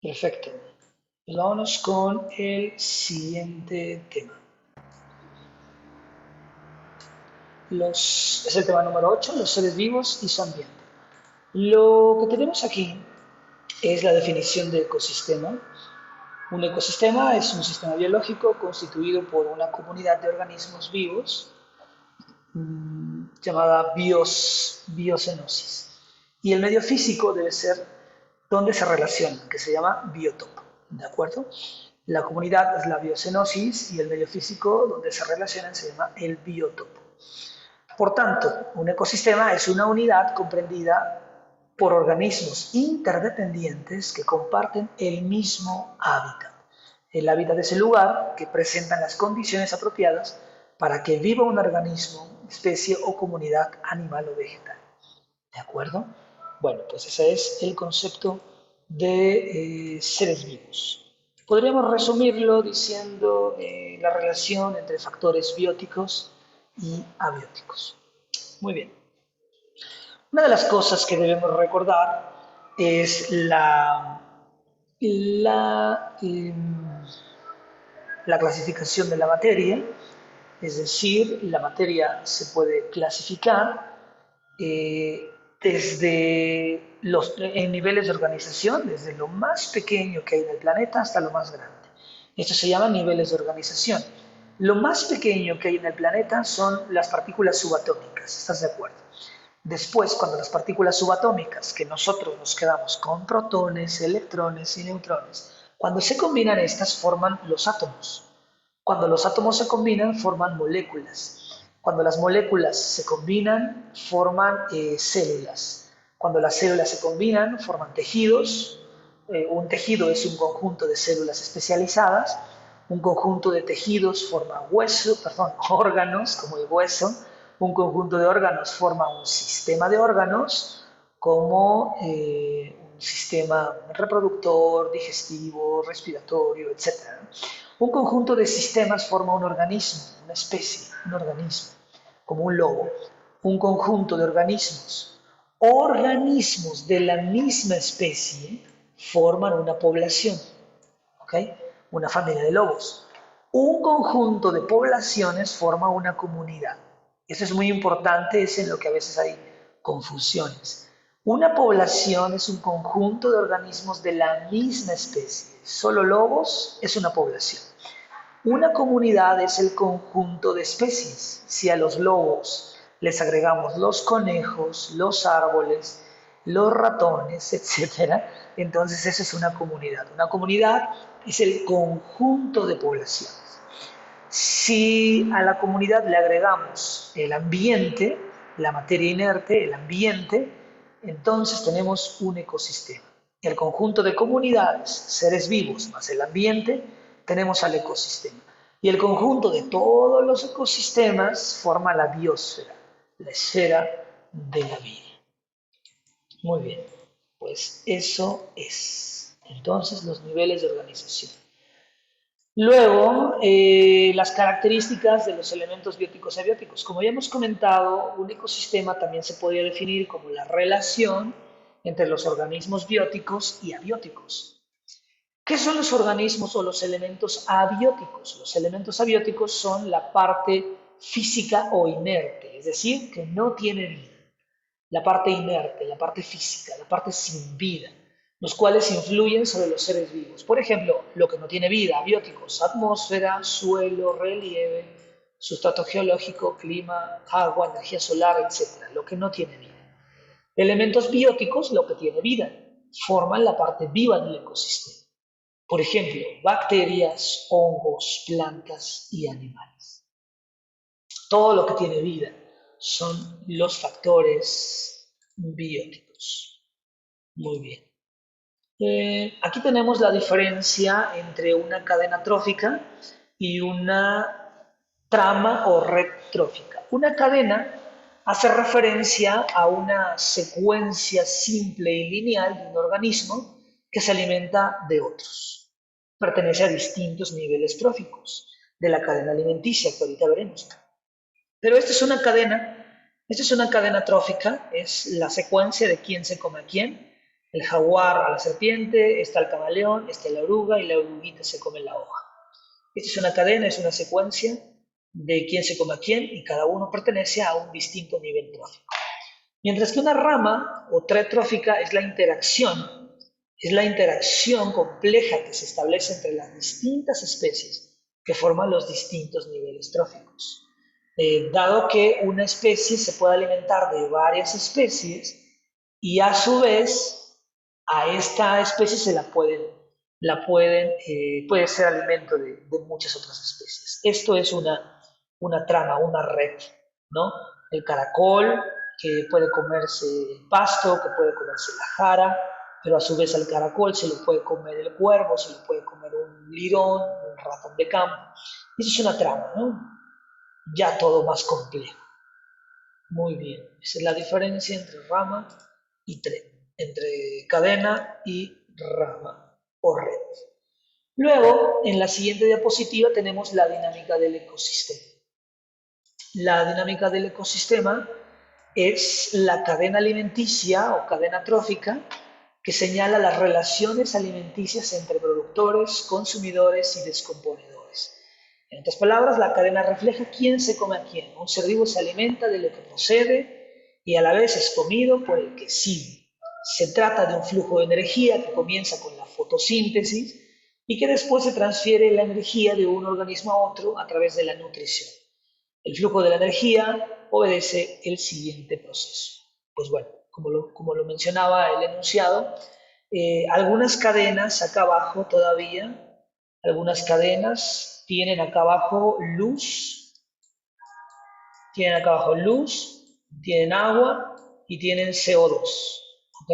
Perfecto. Pues vámonos con el siguiente tema. Es el tema número 8, los seres vivos y su ambiente. Lo que tenemos aquí es la definición de ecosistema. Un ecosistema es un sistema biológico constituido por una comunidad de organismos vivos llamada biocenosis. Y el medio físico debe ser donde se relacionan, que se llama biotopo. ¿De acuerdo? La comunidad es la biocenosis y el medio físico donde se relacionan se llama el biotopo. Por tanto, un ecosistema es una unidad comprendida por organismos interdependientes que comparten el mismo hábitat. El hábitat es el lugar que presentan las condiciones apropiadas para que viva un organismo, especie o comunidad animal o vegetal. ¿De acuerdo? Bueno, pues ese es el concepto de seres vivos. Podríamos resumirlo diciendo la relación entre factores bióticos y abióticos. Muy bien. Una de las cosas que debemos recordar es la, eh, la clasificación de la materia, es decir, la materia se puede clasificar eh, en niveles de organización, desde lo más pequeño que hay en el planeta hasta lo más grande. Esto se llama niveles de organización. Lo más pequeño que hay en el planeta son las partículas subatómicas, ¿estás de acuerdo? Después, cuando las partículas subatómicas, que nosotros nos quedamos con protones, electrones y neutrones, cuando se combinan estas forman los átomos. Cuando los átomos se combinan forman moléculas. Cuando las moléculas se combinan forman células. Cuando las células se combinan forman tejidos. Un tejido es un conjunto de células especializadas. Un conjunto de tejidos forma órganos como el hueso. Un conjunto de órganos forma un sistema de órganos como un sistema reproductor, digestivo, respiratorio, etc. Un conjunto de sistemas forma un organismo, una especie, un organismo, como un lobo. Un conjunto de organismos de la misma especie forman una población, ¿ok? Una familia de lobos. Un conjunto de poblaciones forma una comunidad. Eso es muy importante, es en lo que a veces hay confusiones. Una población es un conjunto de organismos de la misma especie. Solo lobos es una población. Una comunidad es el conjunto de especies. Si a los lobos les agregamos los conejos, los árboles, los ratones, etc., entonces eso es una comunidad. Una comunidad es el conjunto de poblaciones. Si a la comunidad le agregamos el ambiente, la materia inerte, el ambiente, entonces tenemos un ecosistema. El conjunto de comunidades, seres vivos más el ambiente, tenemos al ecosistema. Y el conjunto de todos los ecosistemas forma la biosfera, la esfera de la vida. Muy bien, pues eso es. Entonces los niveles de organización. Luego, las características de los elementos bióticos y abióticos. Como ya hemos comentado, un ecosistema también se podría definir como la relación entre los organismos bióticos y abióticos. ¿Qué son los organismos o los elementos abióticos? Los elementos abióticos son la parte física o inerte, es decir, que no tiene vida. La parte inerte, la parte física, la parte sin vida, los cuales influyen sobre los seres vivos. Por ejemplo, lo que no tiene vida, abióticos, atmósfera, suelo, relieve, sustrato geológico, clima, agua, energía solar, etc. Lo que no tiene vida. Elementos bióticos, lo que tiene vida, forman la parte viva del ecosistema. Por ejemplo, bacterias, hongos, plantas y animales. Todo lo que tiene vida son los factores bióticos. Muy bien. Aquí tenemos la diferencia entre una cadena trófica y una trama o red trófica. Una cadena hace referencia a una secuencia simple y lineal de un organismo que se alimenta de otros. Pertenece a distintos niveles tróficos de la cadena alimenticia, que ahorita veremos. Pero esta es una cadena trófica, es la secuencia de quién se come a quién. el jaguar a la serpiente, está el camaleón, está la oruga y la oruguita se come la hoja. Esta es una cadena, es una secuencia de quién se come a quién y cada uno pertenece a un distinto nivel trófico. Mientras que una rama o tred trófica es la interacción compleja que se establece entre las distintas especies que forman los distintos niveles tróficos. Dado que una especie se puede alimentar de varias especies y a su vez a esta especie puede ser alimento de muchas otras especies. Esto es una trama, una red, ¿no? El caracol, que puede comerse el pasto, que puede comerse la jara, pero a su vez al caracol se lo puede comer el cuervo, se lo puede comer un lirón, un ratón de campo. Eso es una trama, ¿no? Ya todo más complejo. Muy bien, esa es la diferencia entre rama y tren, entre cadena y rama o red. Luego, en la siguiente diapositiva tenemos la dinámica del ecosistema. La dinámica del ecosistema es la cadena alimenticia o cadena trófica que señala las relaciones alimenticias entre productores, consumidores y descomponedores. En otras palabras, la cadena refleja quién se come a quién. Un ser vivo se alimenta de lo que procede y a la vez es comido por el que sigue. Se trata de un flujo de energía que comienza con la fotosíntesis y que después se transfiere la energía de un organismo a otro a través de la nutrición. El flujo de la energía obedece el siguiente proceso. Pues bueno, como lo mencionaba el enunciado, algunas cadenas acá abajo todavía, algunas cadenas tienen acá abajo luz, tienen agua y tienen CO2. ¿Ok?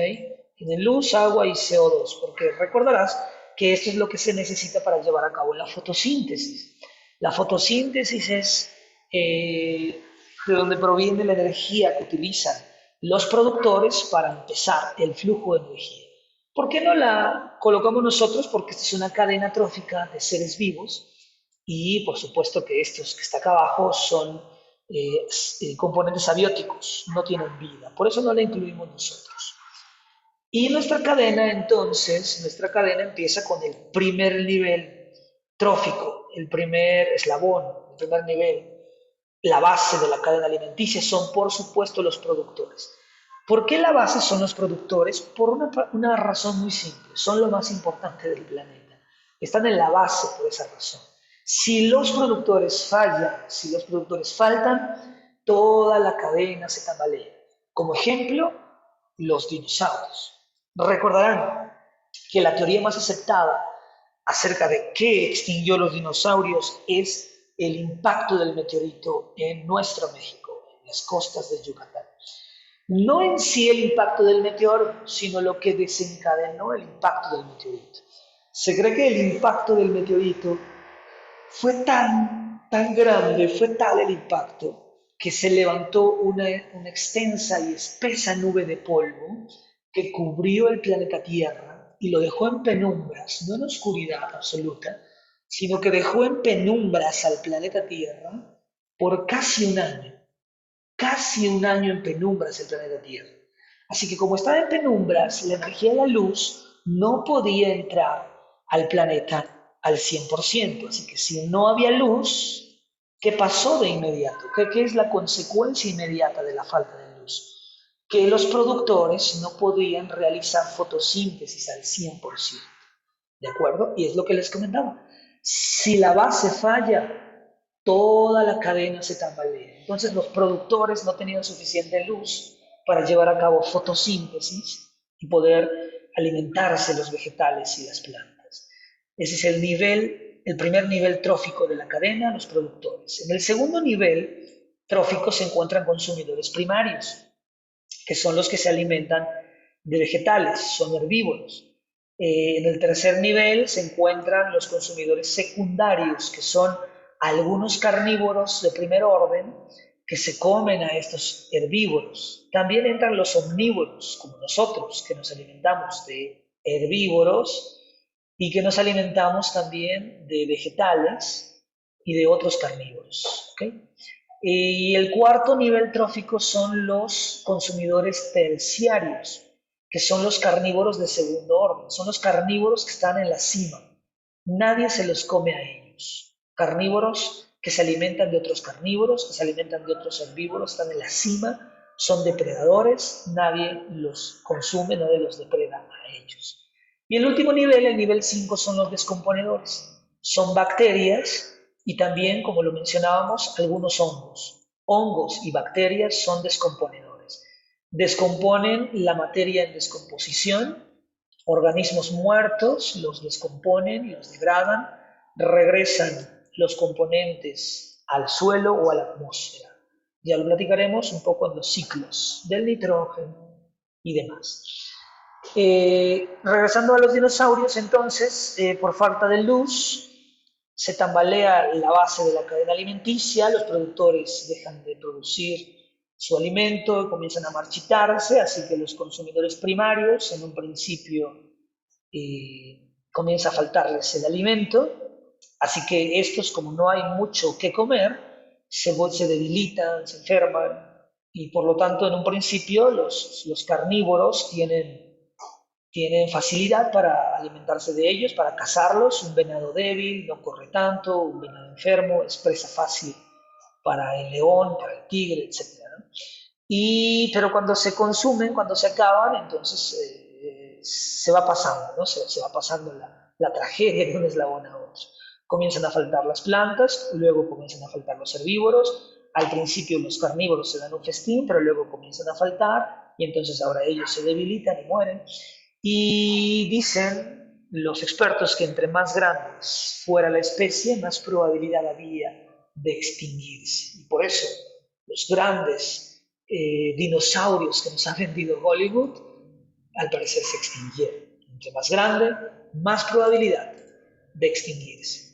Tienen luz, agua y CO2, porque recordarás que esto es lo que se necesita para llevar a cabo la fotosíntesis. La fotosíntesis es de donde proviene la energía que utilizan los productores para empezar el flujo de energía. ¿Por qué no la colocamos nosotros? Porque esta es una cadena trófica de seres vivos y por supuesto que estos que está acá abajo son componentes abióticos, no tienen vida. Por eso no la incluimos nosotros. Y nuestra cadena, entonces, nuestra cadena empieza con el primer nivel trófico, el primer eslabón, el primer nivel. La base de la cadena alimenticia son, por supuesto, los productores. ¿Por qué la base son los productores? Por una razón muy simple. Son lo más importante del planeta. Están en la base por esa razón. Si los productores fallan, si los productores faltan, toda la cadena se tambalea. Como ejemplo, los dinosaurios. Recordarán que la teoría más aceptada acerca de qué extinguió los dinosaurios es el impacto del meteorito en nuestro México, en las costas de Yucatán. No en sí el impacto del meteoro, sino lo que desencadenó el impacto del meteorito. Se cree que el impacto del meteorito fue tan grande, fue tal el impacto, que se levantó una extensa y espesa nube de polvo que cubrió el planeta Tierra y lo dejó en penumbras, no en oscuridad absoluta, sino que dejó en penumbras al planeta Tierra por casi un año en penumbras el planeta Tierra. Así que como estaba en penumbras, la energía de la luz no podía entrar al planeta al 100%. Así que si no había luz, ¿qué pasó de inmediato? ¿Qué es la consecuencia inmediata de la falta de luz? Que los productores no podían realizar fotosíntesis al 100%. ¿De acuerdo? Y es lo que les comentaba. Si la base falla, toda la cadena se tambalea. Entonces los productores no tenían suficiente luz para llevar a cabo fotosíntesis y poder alimentarse los vegetales y las plantas. Ese es el primer nivel trófico de la cadena, los productores. En el segundo nivel trófico se encuentran consumidores primarios, que son los que se alimentan de vegetales, son herbívoros. En el tercer nivel se encuentran los consumidores secundarios, que son algunos carnívoros de primer orden que se comen a estos herbívoros. También entran los omnívoros, como nosotros, que nos alimentamos de herbívoros y que nos alimentamos también de vegetales y de otros carnívoros. ¿Okay? Y el cuarto nivel trófico son los consumidores terciarios. que son los carnívoros de segundo orden. Son los carnívoros que están en la cima. Nadie se los come a ellos. Carnívoros que se alimentan de otros carnívoros, que se alimentan de otros herbívoros, están en la cima, son depredadores, nadie los consume, nadie los depreda a ellos. Y el último nivel, el nivel 5, son los descomponedores. Son bacterias y también, como lo mencionábamos, algunos hongos. Hongos y bacterias son descomponedores. Descomponen la materia en descomposición, organismos muertos los descomponen, los degradan, regresan los componentes al suelo o a la atmósfera. Ya lo platicaremos un poco en los ciclos del nitrógeno y demás. Regresando a los dinosaurios, entonces, por falta de luz, se tambalea la base de la cadena alimenticia, los productores dejan de producir su alimento y comienzan a marchitarse, así que los consumidores primarios, en un principio, comienza a faltarles el alimento, así que estos, como no hay mucho que comer, se debilitan, se enferman, y por lo tanto, en un principio, los carnívoros tienen facilidad para alimentarse de ellos, para cazarlos. Un venado débil no corre tanto, un venado enfermo es presa fácil para el león, para el tigre, etc. ¿no? Pero cuando se consumen, cuando se acaban, entonces se va pasando, ¿no? Se va pasando la tragedia de un eslabón a otro. Comienzan a faltar las plantas, luego comienzan a faltar los herbívoros. Al principio los carnívoros se dan un festín, pero luego comienzan a faltar y entonces ahora ellos se debilitan y mueren. Y dicen los expertos que entre más grandes fuera la especie, más probabilidad había de extinguirse. Y por eso los grandes dinosaurios que nos ha vendido Hollywood, al parecer se extinguieron. Entre más grande, más probabilidad de extinguirse.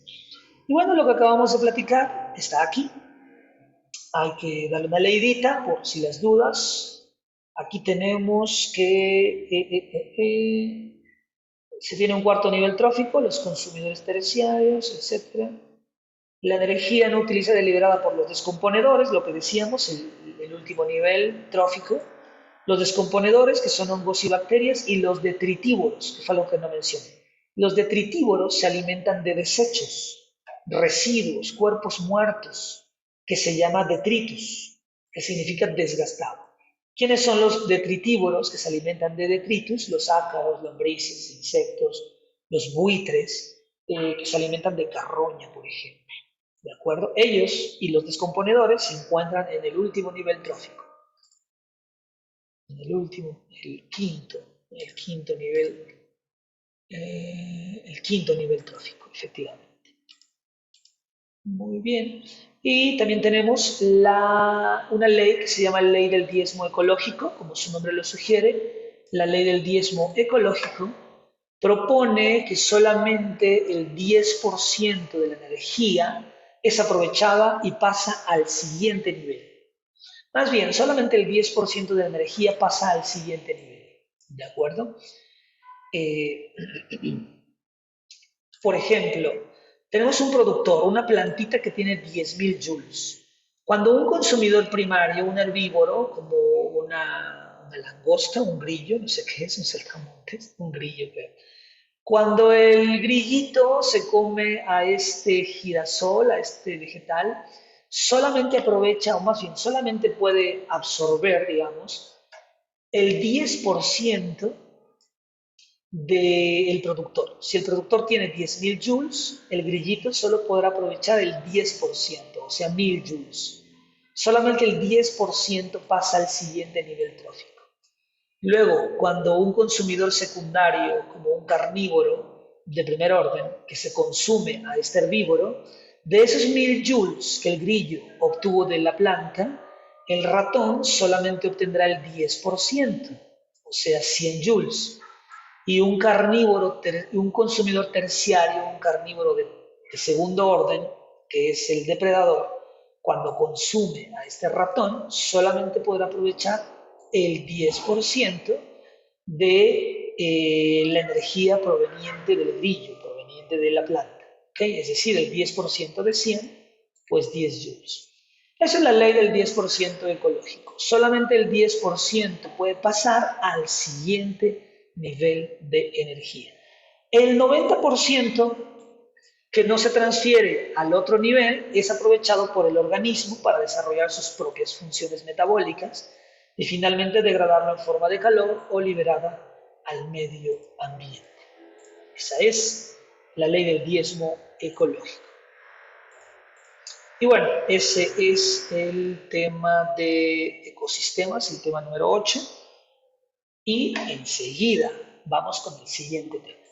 Y bueno, lo que acabamos de platicar está aquí. Hay que darle una leidita por si las dudas. Aquí tenemos que se tiene un cuarto nivel trófico, los consumidores terciarios, etc. La energía no utilizada es liberada por los descomponedores, lo que decíamos, el último nivel trófico. Los descomponedores, que son hongos y bacterias, y los detritívoros, que fue algo que no mencioné. Los detritívoros se alimentan de desechos, residuos, cuerpos muertos, que se llama detritus, que significa desgastado. ¿Quiénes son los detritívoros que se alimentan de detritus? Los ácaros, lombrices, insectos, los buitres, que se alimentan de carroña, por ejemplo. ¿De acuerdo? Ellos y los descomponedores se encuentran en el último nivel trófico. En el último, el quinto nivel trófico, efectivamente. Muy bien. Y también tenemos una ley que se llama Ley del Diezmo Ecológico, como su nombre lo sugiere. La Ley del Diezmo Ecológico propone que solamente el 10% de la energía es aprovechada y pasa al siguiente nivel. Más bien, solamente el 10% de la energía pasa al siguiente nivel. ¿De acuerdo? Por ejemplo, tenemos un productor, una plantita que tiene 10.000 joules. Cuando un consumidor primario, un herbívoro, como una langosta, un grillo, no sé qué es, un saltamontes, un grillo, pero cuando el grillito se come a este girasol, a este vegetal, solamente aprovecha, o más bien, solamente puede absorber, digamos, el 10% del productor. Si el productor tiene 10.000 joules, el grillito solo podrá aprovechar el 10%, o sea, 1.000 joules. Solamente el 10% pasa al siguiente nivel trófico. Luego, cuando un consumidor secundario, como un carnívoro de primer orden, que se consume a este herbívoro, de esos 1.000 joules que el grillo obtuvo de la planta, el ratón solamente obtendrá el 10%, o sea, 100 joules. Y un carnívoro, un consumidor terciario, un carnívoro de segundo orden, que es el depredador, cuando consume a este ratón, solamente podrá aprovechar el 10% de la energía proveniente del grillo, proveniente de la planta. ¿Okay? Es decir, el 10% de 100, pues 10 joules. Esa es la ley del 10% ecológico. Solamente el 10% puede pasar al siguiente nivel de energía. El 90% que no se transfiere al otro nivel es aprovechado por el organismo para desarrollar sus propias funciones metabólicas y finalmente degradarlo en forma de calor o liberada al medio ambiente. Esa es la ley del diezmo ecológico. Y bueno, ese es el tema de ecosistemas, el tema número 8. Y enseguida vamos con el siguiente tema.